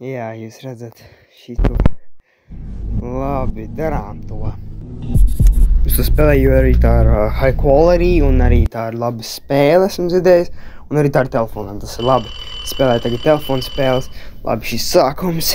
Jā, jūs redzat šito. Labi, darām to. Es to spēlēju arī tā ar high quality un arī tā ar labas spēles, esmu dzirdējis. Un arī tā ar telefonām, tas ir labi. Spēlēju tagad telefonu spēles. Labi, šis sākums.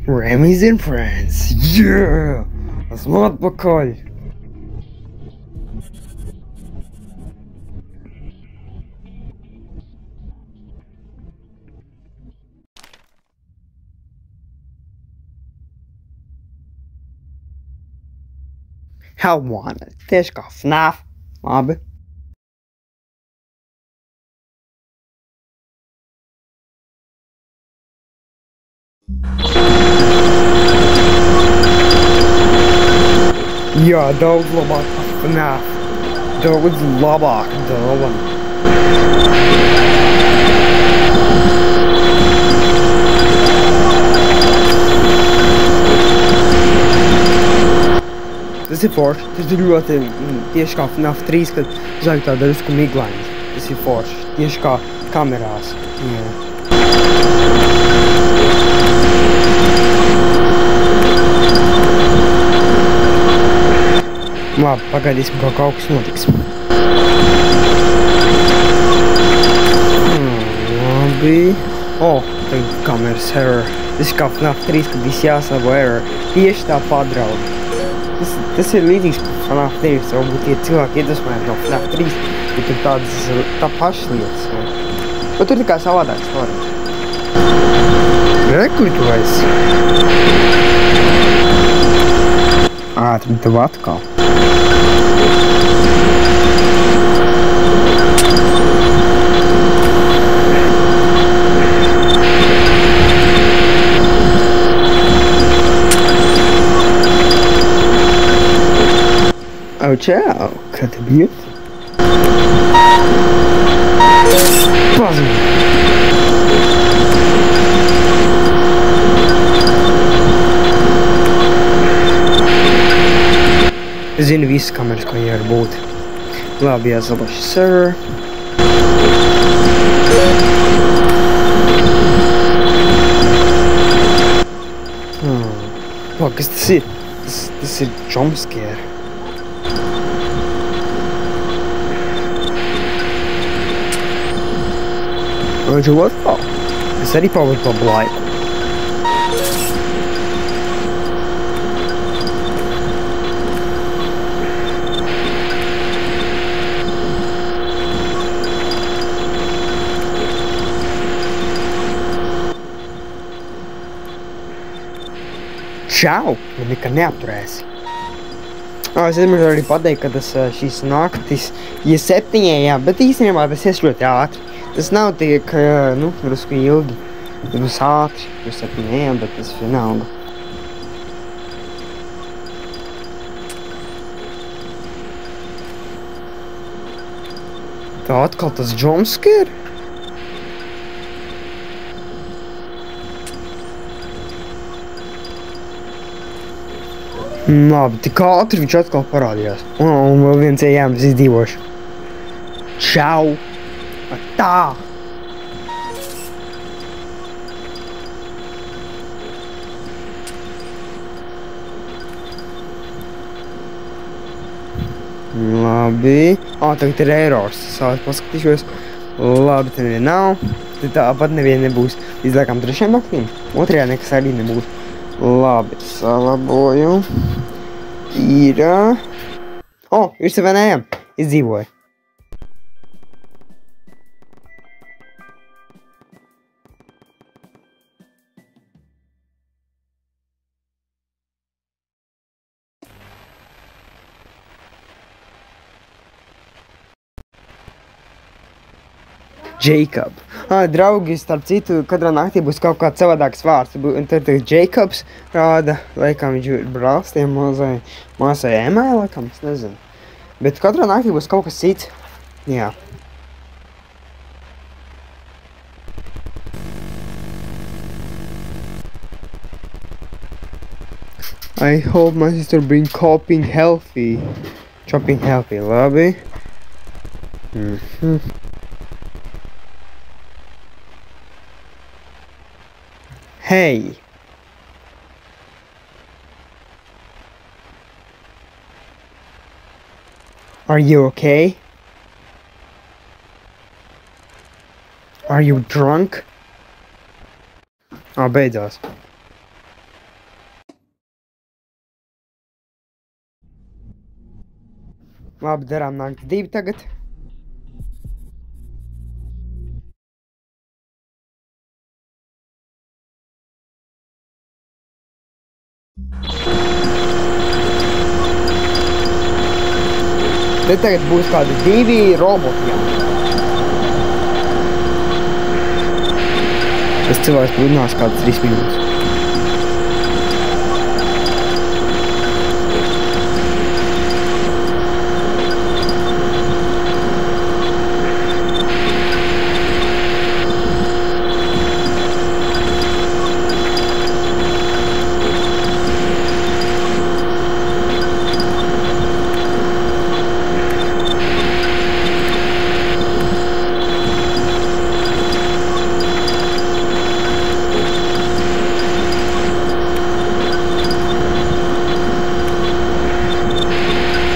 Remy's and Friends, yeah! Esmu atpakaļ! How wanted? Tieši kā FNAF. Labi. Jā, daudz labāk FNAF. Daudz labāk dāvana. Tas ir forši. Tas ir ļoti tieši kā FNAF 3, kad zāk tāda risku miglaiņas. Tas ir forši. Tieši kā kamerās. Jā. Labi, pagaidīsim, kā kaut kas notiks. Labi. Tagad kameras error. Tas ir kā FNAF 3, kad viss jāsabo error. Tieši tā padrauga. Tas ir līdzīgs par FNAF 3. Varbūt tie cilvēki iedvesmēti no FNAF 3, bet tur tādas tā pašas lietas. Bet tur tikai savādāks var. Reku tu esi. Ātri, tev atkal. Oh, ciao, kā tev iet? Pazim! Es zinu visas kameras, ko jāvar būt. Labi, jāsalaši server. Kas tas ir? Tas ir jumpscare. Roger, what the? Es arī pavadu to laiku. Čau! Man nekad neapturēsi. Es aizmirsu arī pateikt, ka šīs naktis ir 7, jā, bet īstenībā tas ies ļoti ātri. Tas nav tiek, drusku ilgi. Tas būs ātri, uz 7, bet tas vienalga. Tā atkal tas jumpscare? Labi, tik ātri viņš atkal parādījās. Un vēl viens ejām, es izdzīvošu. Čau! Tā! Labi. Tagad ir errors. Sāc paskatīšos. Labi, te neviena nav. Te tāpat neviena nebūs. Izliekam 3. naktīm. 2. nekas arī nebūs. Labi, salaboju. Ir... ir 7. Izdzīvoju. Jacob. Draugi, starp citu, katrā naktī būs kaut kāds savādāks vārds. Un tad Jacobs rāda, laikam viņš ir brālis tiem māsai Emai, laikam, es nezinu. Bet katrā naktī būs kaut kas cits. Jā. I hope my sister bring chopping healthy. Chopping healthy, labi. Hey! Are you okay? Are you drunk? Beidzās. Labi, darām nakti 2 tagad. Te tagad būs kādi 2 roboti. Tas cilvēks runās kādas 3 minūtes.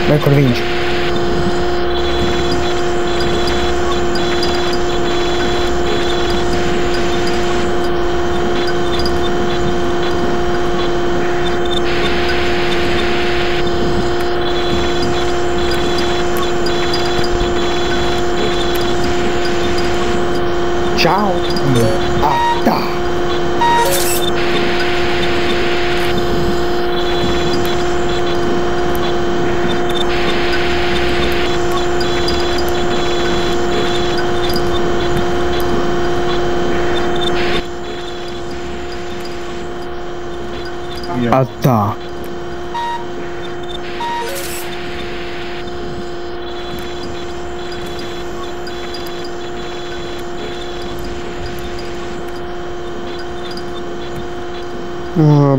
Vai kur viņš? Čau! Tā! Tā.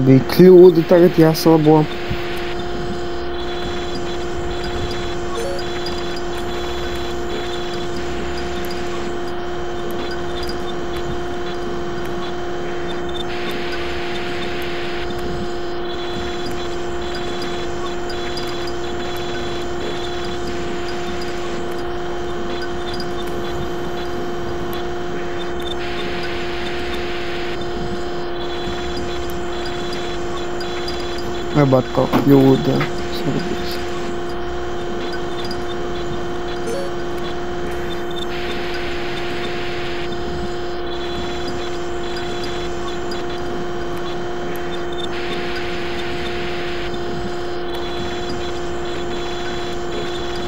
Bija kļūda, tagad jāsalabo. Vai kaut kļūda sarūs.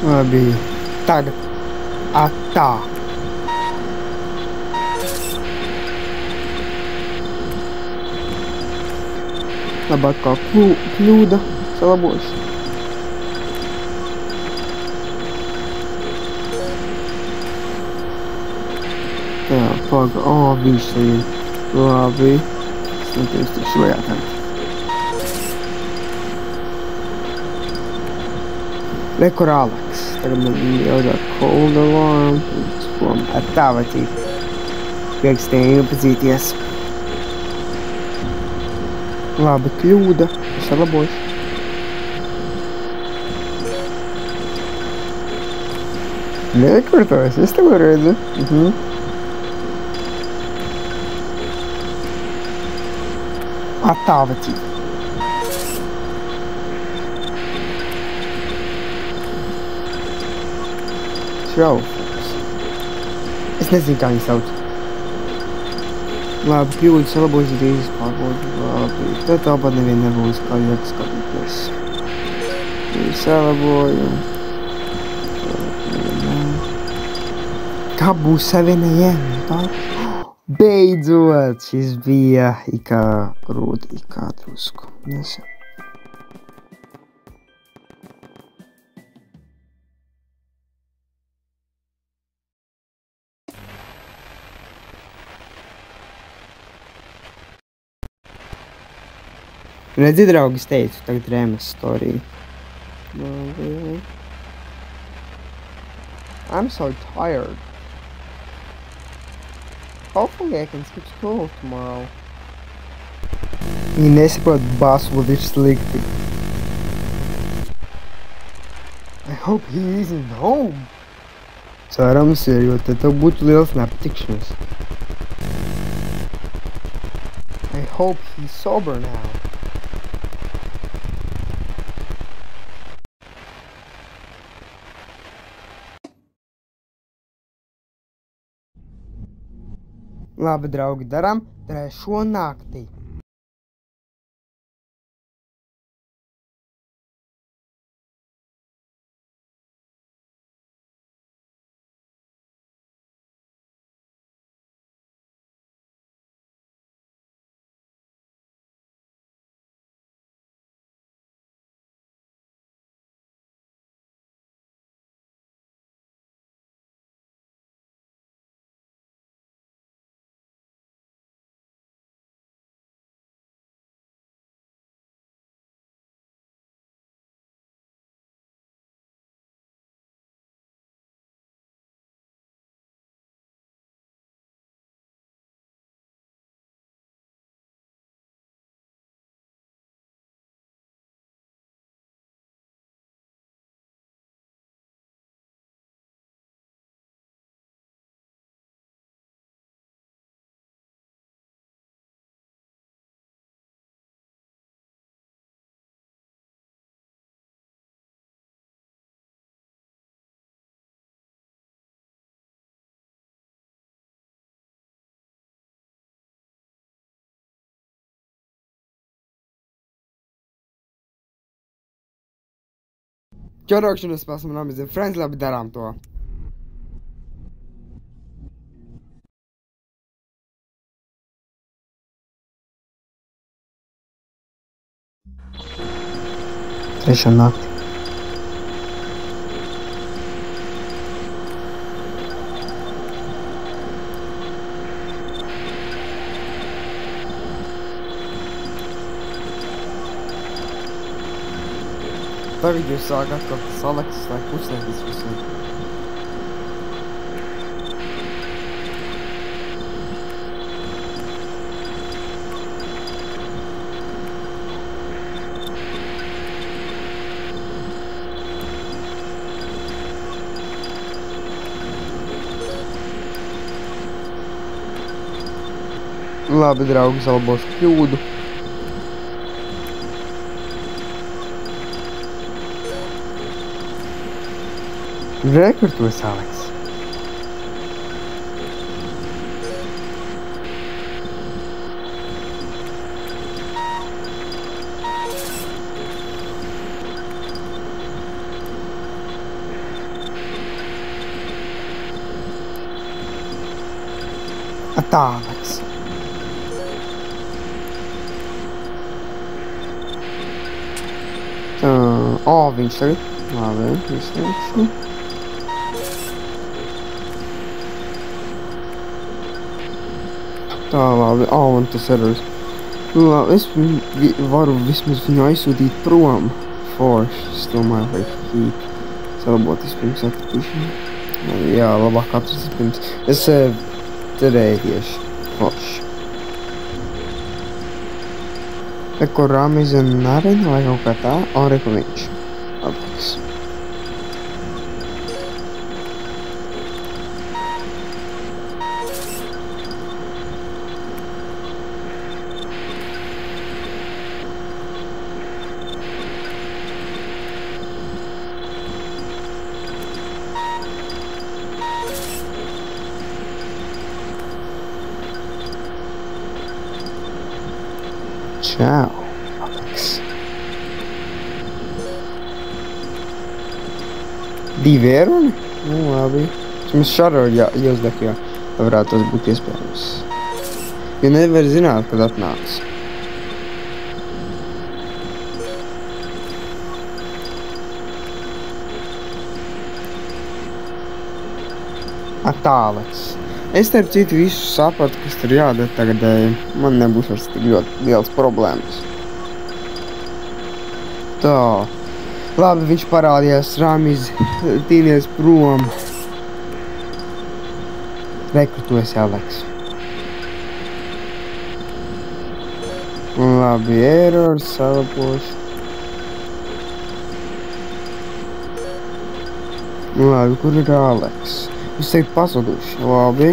Labi, tagad. Tā. Labāk kā kļūda salabos. Tā, paga, viņš ir labi. Es netieši tik šajā tagad. Rekur Aleks. Tagad man jautā cold alarm. Tā vajadzīt. Prieks tie iepazīties. Labi, kļūda. Es salabos. Nekurtojas, es tev redzu. Tā vecīt. Šraufs. Es nezinu, kā viņi sauc. Labi, kļūdu salabos drīz pārbaudu. Labi, tad tāpat nevien nebūs kā jāskatīties. Salaboju. Kā būs 7 AM? Tā? Beidzot! Šis bija ikā grūti, ikā drusku. Nesen. Redzi, draugi, es teicu, tagad Rēmas storija. I'm so tired. Hopefully I can skip school tomorrow. Viņi nesaprot, Baswood ir slikti. I hope he isn't home. Cerams ir, jo tad tev būtu liels nepatikšanas. I hope he's sober now. Labi, draugi, darām trešo naktī. Ķerokšanas spēles man apmazina. Friends, labi, darām to. Trešā nakti. Tagad jūs sāk atkal tas Aleksis, lai pusnaktis visur. Labi, draugi, salbošu kļūdu. Re, kur tu esi, Aleks? Tā, Aleks. Viņš tagad. Labi, izteikšu. Tā, labi, un tas erors. Labi, es varu vismaz viņu aizsūtīt prom. Forši, es domāju, vajag hīt. Salabot vispirms atpūšanu. Jā, labāk atrast vispirms. Es cerēju tieši. Forši. Eko Ramizen Narina vai kaut kā tā, un reku viņš. Atliks. Čau, Aleks. 2 ēruni? Nu, labi. Mums šaro ir jāuzdek, jo varētu tas būt iespējams. Jo nevar zināt, kad atnāks. Tālēks. Es starp citu visu sapratu, kas tur jādara tagad. Man nebūs vairs tik ļoti liels problēmas. Tā. Labi, viņš parādījās Ramis, tīnies prom. Reku, tu esi Aleks. Labi, errors, salapoši. Labi, kur ir Aleks? Viņš teikt pazuduši, labi.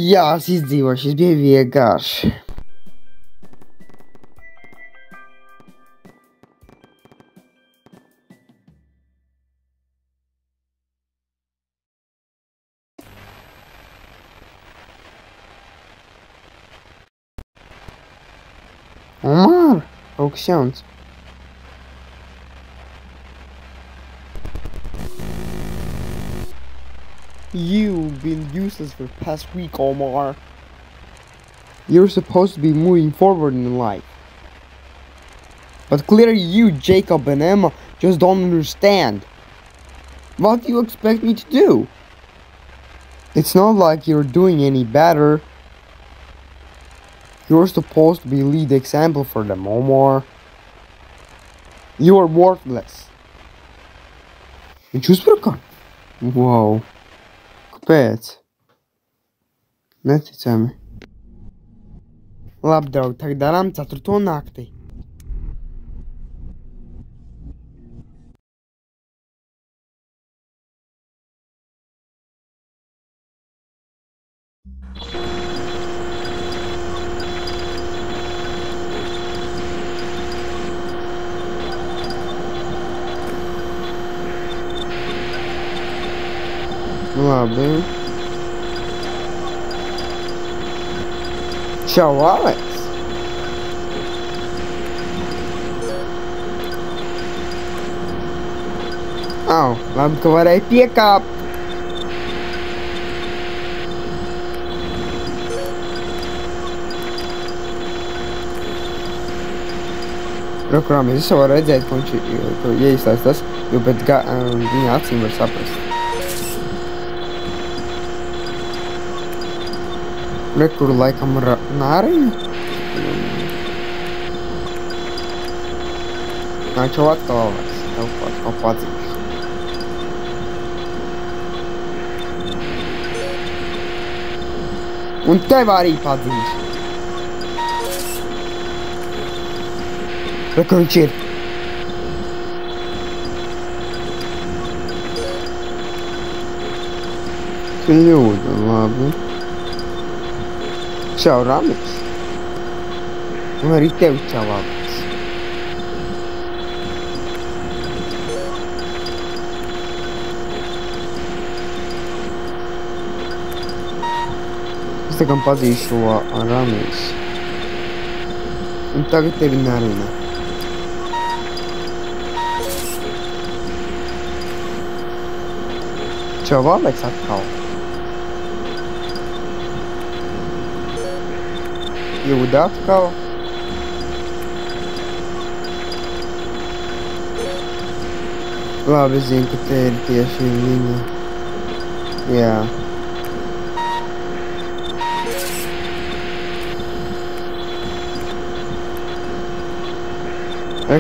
Jā, es izdzīvoju, šis bija vienkārši. Omar, kaut kas jauns. You've been useless for the past week, Omar. You're supposed to be moving forward in life. But clearly you, Jacob and Emma, just don't understand. What do you expect me to do? It's not like you're doing any better. You're supposed to be lead example for them, Omar. You're worthless. Viņš uzbruka? Wow. Kāpēc? Neticami. Labi, draugi, tagad darām 4. nakti. Labi. Čau, Aleks. Labi, ka varēja piekāpt. Prokurāmies, es varu redzēt, ka viņš ieizslēdz tas, jo pēc viņa acīm var saprast. Kur laikam nāriņa? Čau atkal Aleks, tev kaut padzīšu. Un tev arī padzīšu. Kur viņš ir? Kļūda, labi. Čau, Ramis. Un arī tev čau, Aleks. Es tagad pazīšu Ramis. Un tagad tevi nerunā. Čau, Aleks atkal. Jūda atkal. Labi, es zinu, ka te ir tieši viņa. Jā.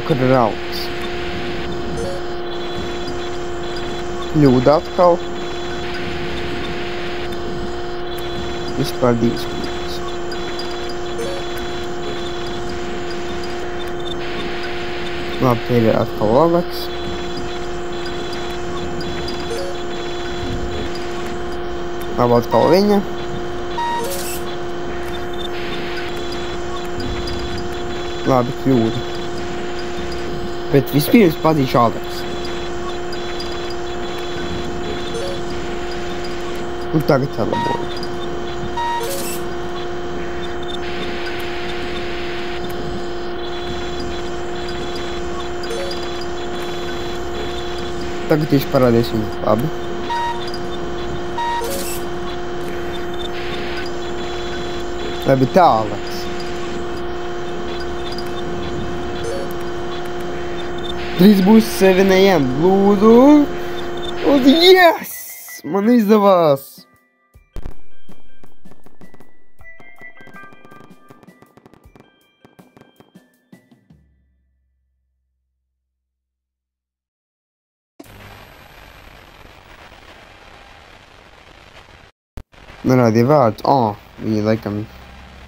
Kur ir Aleks. Jūda atkal. Vispār 2 minūtes. Labi, te ir atkal Aleks. Labi, atkal viņa. Labi, kļūda. Bet vispirms padīšu Aleks. Un tagad laboju. Tagad tieši parādies viņu. Labi. Labi, tālāks. Drīz būs 7 AM. Lūdzu. Lūdzu, yes! Man izdevās! Nerādīja vārds. Viņi laikam,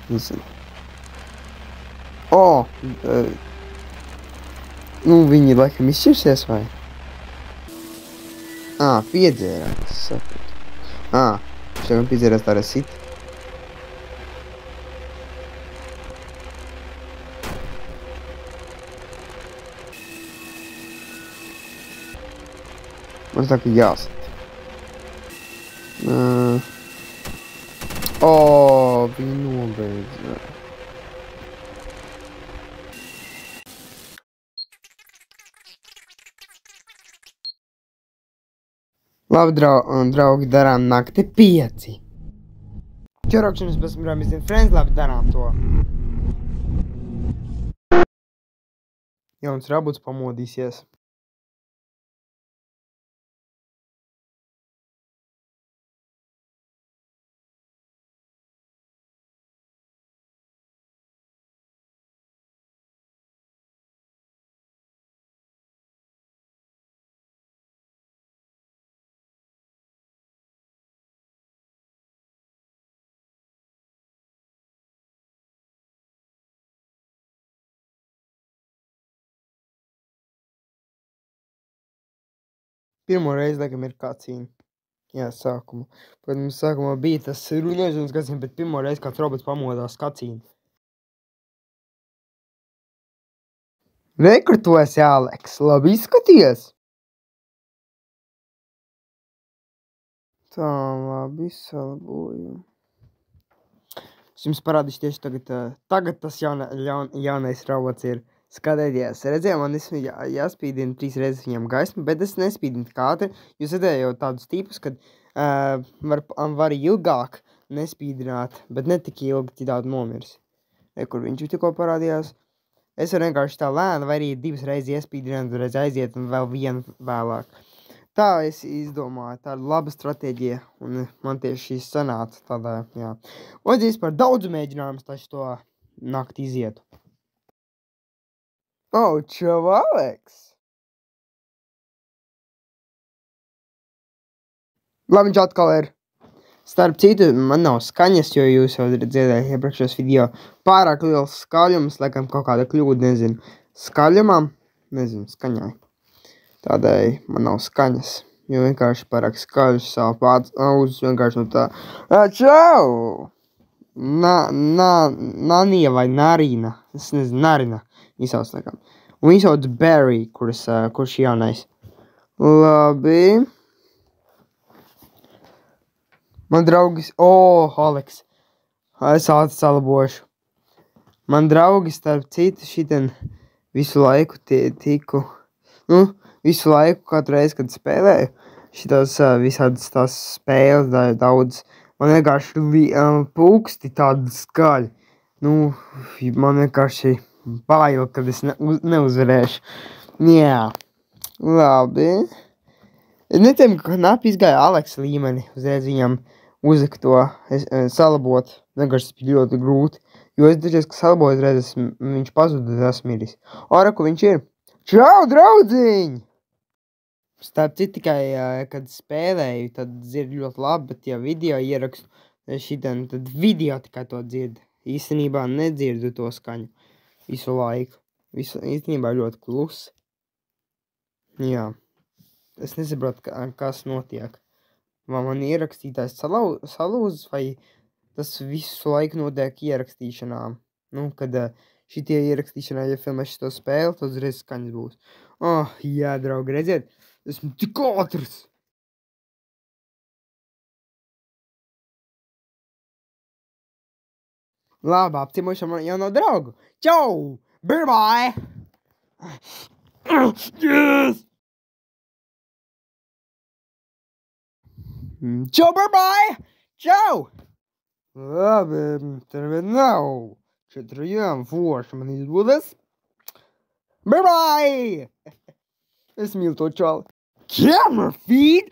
nezinu. Viņi laikam izšķirsies vai? Piedzērās, sapratu. Viņš tagad piedzērās tā sit. Man tā kā jāsit. Viņi nobeidza. Labi, draugi, darām nakti 5. Ķerokšanas bez Mizin Friends, labi, darām to. Jauns robots pamodīsies. Pirmo reizi, laikam, ir cutscene. Jā, sākumā. Protams, sākumā bija tas runāšanas cutscene, bet pirmo reizi kāds robots pamodās cutscene. Re, kur tu esi, Aleks? Labi izskaties? Tā, labi, salaboju. Es jums parādīšu tieši tagad. Tagad tas jaunais robots ir. Skatieties, redzēju, man jāspīdina 3 reizes viņam gaismu, bet es nespīdinu tik ātri. Jūs redzēju jau tādus tipus, kad var ilgāk nespīdināt, bet ne tik ilgi citādi nomirs. Kur viņš tikko parādījās. Es varu vienkārši tā lēni, vai arī 2 reizes iespīdināt, reiz aiziet un vēl vienu vēlāk. Tā es izdomāju, tā ir laba stratēģija, un man tieši šīs sanāca tādā, jā. Vajadzīs par daudz mēģinājumus, taču to nakti izietu. Čau, Aleks! Labi, viņš atkal ir. Starp citu, man nav skaņas, jo jūs jau dzirdējāt iepriekšējos video. Pārāk liels skaļums, laikam kaut kāda kļūda, nezinu. Skaļumam, nezinu, skaņai. Tādēļ man nav skaņas, jo vienkārši pārāk skaļš savu pāds auzus vienkārši no tā. Čau! Nanija vai Narina? Es nezinu, Narina. Izsauc, laikam. Un viņš sauc Barry, kurš jaunais. Labi. Man draugis... Aleks. Es ātri salabošu. Man draugi, starp citu, šitien visu laiku tiku... visu laiku, katru reizi, kad spēlēju, šitās visādas tās spēles daudz. Man vienkārši pulksti tādi skaļi. Man vienkārši... bail, kad es neuzvarēšu. Jā, labi. Es netiem, ka knapi izgāja Aleksa līmeni. Uzreiz viņam uzlika to salabot. Vienkārši tas bija ļoti grūti. Jo es dažies, ka salaboju uzreiz, viņš pazuda, tas miris. Reku viņš ir. Čau, draudziņ! Starp citu tikai, kad spēlēju, tad dzird ļoti labi, bet ja video ierakstu šitien, tad video tikai to dzird. Īstenībā nedzirdu to skaņu. Visu laiku. Īstenībā ļoti klusi. Jā. Es nesaprotu, kas notiek. Vai man ierakstītājs salūzas, vai tas visu laiku notiek ierakstīšanām. Kad šitie ierakstīšanā, ja filmēšu to spēli, tad uzreiz skaņas būs. Jā, draugi, redziet, esmu tik ātrs! Labi, apciemošam jauno draugu. Čau! Bye-bye! Yes! Čau, bye-bye! Čau! Labi, terminal. 4 forši man izdodas. Bye bye! Es mīlu to čali. Camera feed!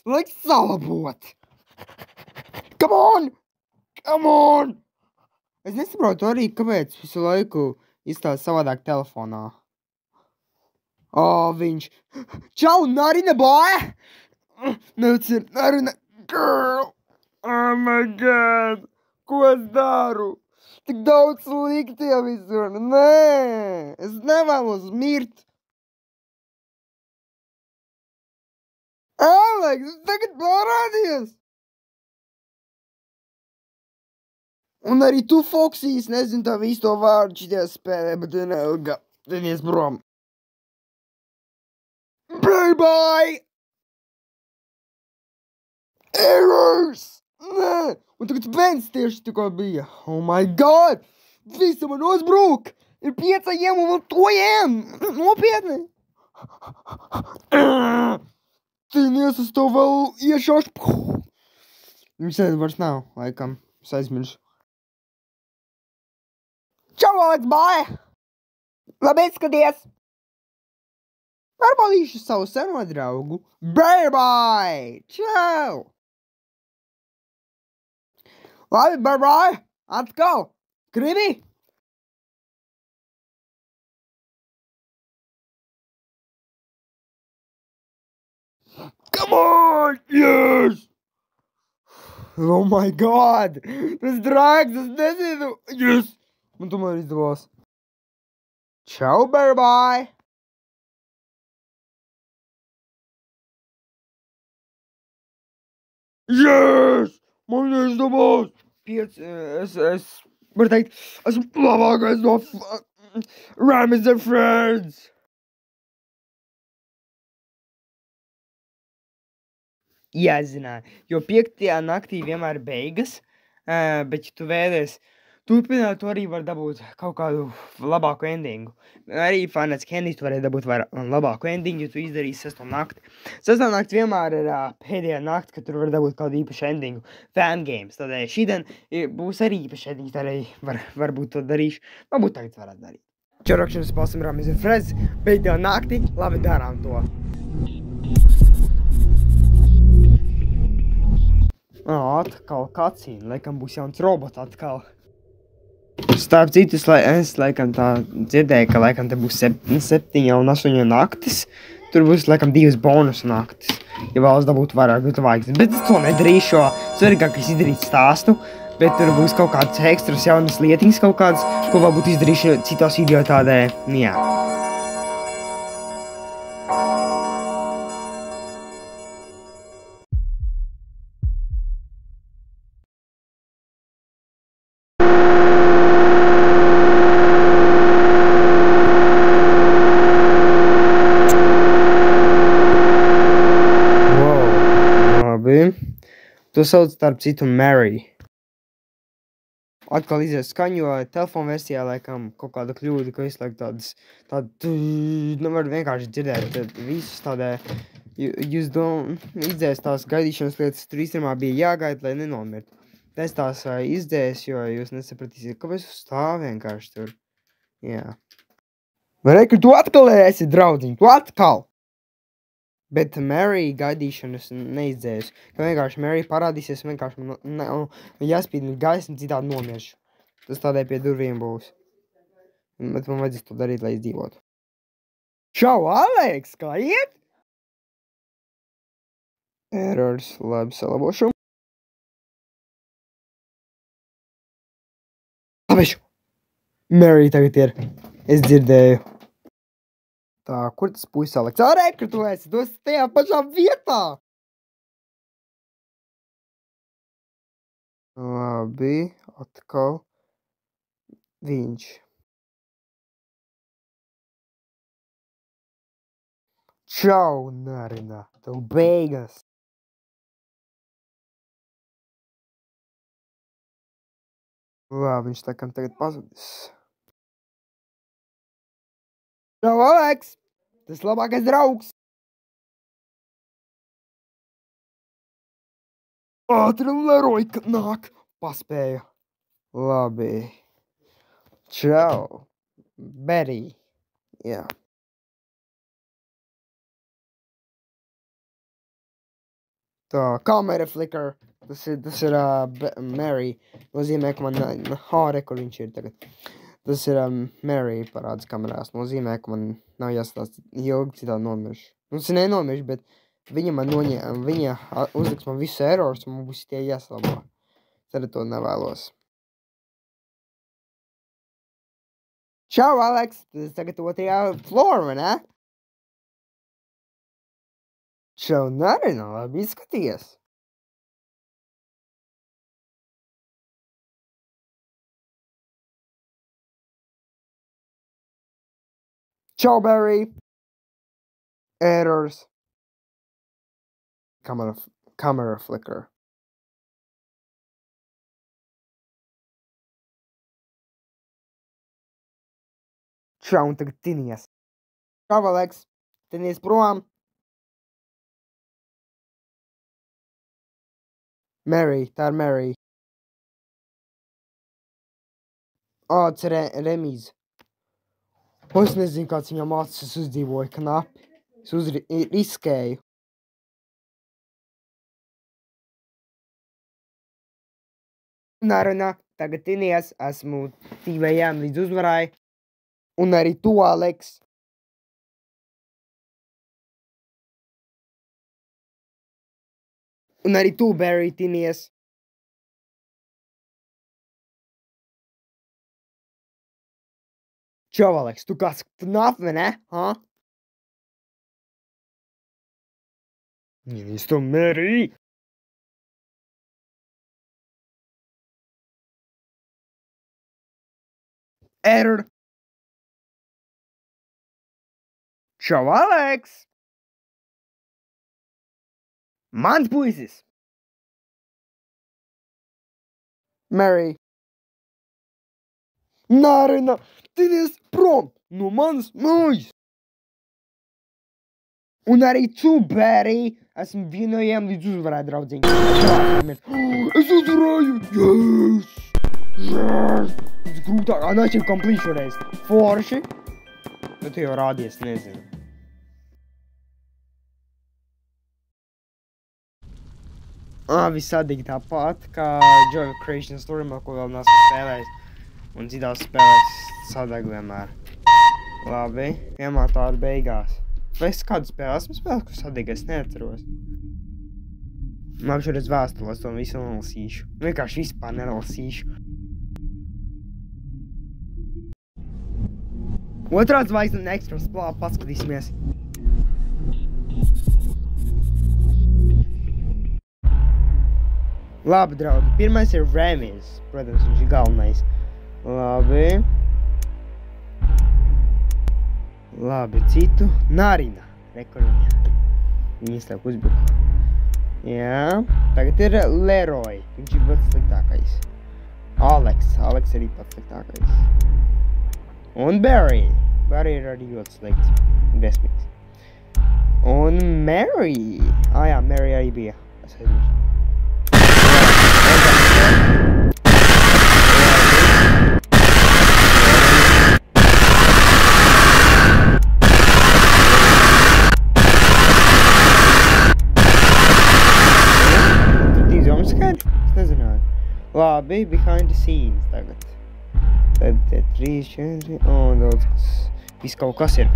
Like salabot! Come on! Come on! Es nesaprotu arī, kāpēc visu laiku izstāsta savādāk telefonā. Viņš. Čau, Narina boy! That's it, Narina girl! Oh my god! Ko es daru? Tik daudz sliktie visur. Nē! Es nevēlos mirt. Aleks, tagad parādies! Un arī tu, Foksīs, nezinu tā visu to vārdu šitajā spēlē, bet vienalga, dinies prom. Bye bye! Errors! Nē! Un tagad Bens tieši tikko bija. Oh my god! Visa man uzbrūk! Ir 5 un vēl 2! Nopietni! Cīnies, es to vēl iešaušu. Viņš sēd vairs nav, laikam. Es aizmiršu. Čau, Aleks, bāja! Labi izskaties! Pārbaudīšu savu seno draugu. Bye-bye! Čau! Labi, bye-bye! Atkal! Gribi? Come on! Yes! Oh my god! Tas drāgs, es nezinu! Yes! Man tomēr izdevās. Čau, bye-bye! Yes! Man izdevās! 5, es varu teikt, esmu labākais no Ramis and Friends! Jā, zināju, jo 5. naktī vienmēr beigas, bet, ja tu vēlies turpināt, tu arī var dabūt kaut kādu labāku endingu. Arī Finance Candies tu varēja dabūt labāku endingu, ja tu izdarīsi 6. nakti. 6. nakti vienmēr ir pēdējā nakti, kad tur var dabūt kādu īpašu endingu. Fan games, tādēļ šīdien būs arī īpaši endings, tādēļ varbūt to darīšu. Varbūt tagad varētu darīt. Čarakšanas pasim Ramis and Friends, pēdējā nakti, labi darām to. Atkal kacīna, laikam būs jauns robots atkal. Starp citu, es laikam tā dzirdēju, ka laikam te būs 7 un 8 naktis. Tur būs laikam 2 bonus naktis, ja vēlas dabūt vairāk zvaigznes. Bet es to nedarīšu, jo svarīgākais izdarīt stāstu. Bet tur būs kaut kāds ekstras jaunas lietiņas kaut kādas, ko varbūt izdarīšu citos video tādē, jā. To sauc starp citu Mary. Atkal izies skaņu, jo telefona versijā laikam kaut kāda kļūda, ka visu laiku tādu nevar vienkārši dzirdēt visus tādē, jūs izdzēs tās gaidīšanas lietas, tur īstenībā bija jāgaida, lai nenomirtu. Es tās izdzēs, jo jūs nesapratīsiet, kāpēc uz stāv vienkārši tur. Jā. Vai re, ka tu atkal esi draudziņ, tu atkal! Bet Mary gaidīšanas neizdzējusi. Ka vienkārši Mary parādīsies, vienkārši man jāspīd gaismu, citādi nomiršu. Tas tādēļ pie durvīm būs. Bet man vajadzēs to darīt, lai izdzīvotu. Čau, Aleks, kā iet? Errors, labi salabošu. Labišu! Mary tagad ir. Es dzirdēju. Tā, kur tas puisis Aleks? Ārē, ka tu esi, tu esi tajā pašā vietā! Labi, atkal viņš. Čau, Narina, tev beigas! Labi, viņš tā kā tagad pazudis. Čau, Aleks! Tas labākais draugs! Ātri un Leroy nāk! paspēju. Labi. Čau. Berry. Jā. Tā, kamera flicker. Tas ir Mary. Nozīmē, ka man... kur viņš ir tagad. Tas ir Mary parāds kamerās. Nozīmē, ka man nav jāstāst ilgi citādi nomiršu. Nu, tas ir nenomiršu, bet viņa uzliks man visu errors un man būs tie jāsalabo. Tad to nevēlos. Čau, Aleks! Tas tagad otrajā floor, vai ne? Čau, Narina, labi izskaties. Čau, Barry! Errors. Camera flicker. Čau, un tagad tinies. Čau, Aleks! Tinies prom! Mary, tā ir Mary. Tas ir Remīze. Es nezinu, kāds viņam acis uzdzīvoja knapi. Es riskēju. Naruna, tagad tinies, esmu tīvējām līdz uzvarai. Un arī tu, Aleks. Un arī tu, Barry, tinies. Čau, Aleks, tu kāds knap, vai ne? Ha? Ministru Mary. Error. Čau, Aleks! Mans puisis! Mary. Narina, tinies prom no manas mājas! Un arī tu, Barry, esmu vienojām līdz uzvarai, draudziņi. Es uzvarēju! Yes! Yes! Tas grūtāk. Anačiem complete šoreiz. Forši. Bet tu jau rādies, nezinu. Viss sadīgi tāpat, kā Joy Creation Story, ko vēl neesmu spēlējis. Un citās spēlēs sadeg vienmēr. Labi, vienmēr tā ir beigās. Vai es kādu spēli esmu spēlējis, kur sadeg, es neatceros. Labi, šoreiz vēstules to visu nelasīšu. Vienkārši vispār nelasīšu. Otrā zvaigzne un ekstra splāva, paskatīsimies. Labi, draugi, pirmais ir Remīze. Protams, viņš ir galvenais. Labi. Labi, citu. Narina. Rekoriņā. Viņa izliek uzbruku. Jā. Tagad ir Leroy. Viņš ir pats sliktākais. Aleks. Aleks arī pats sliktākais. Un Barry. Barry ir arī ļoti slikts. Besmīgs. Un Mary. Jā, Mary arī bija. Es aizmirstu. Labi, behind the scenes tagad. Tad 3, 4, daudz kas. Viss kaut kas ir.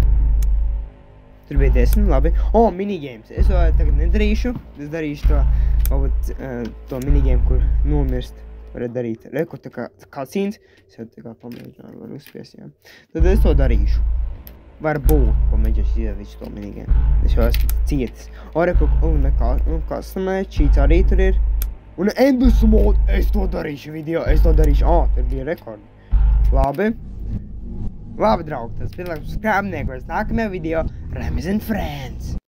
Tur bija 10, labi. Minigames. Es to tagad nedarīšu. Es darīšu to, varbūt, to minigame, kur nomirst. Varētu darīt. Reku, tā kā cutscenes. Es jau tā kā pamēģināju, varu uzspies, jā. Tad es to darīšu. Varbūt pamēģināšu izdarīt to minigame. Es jau esmu cietis. Reku, un customē, cheats arī tur ir. Un endless mode, es to darīšu video, tur bija rekordi. Labi. Labi, draugi, tas bija subscribe-niekos nākamajā video Remīze and Friends.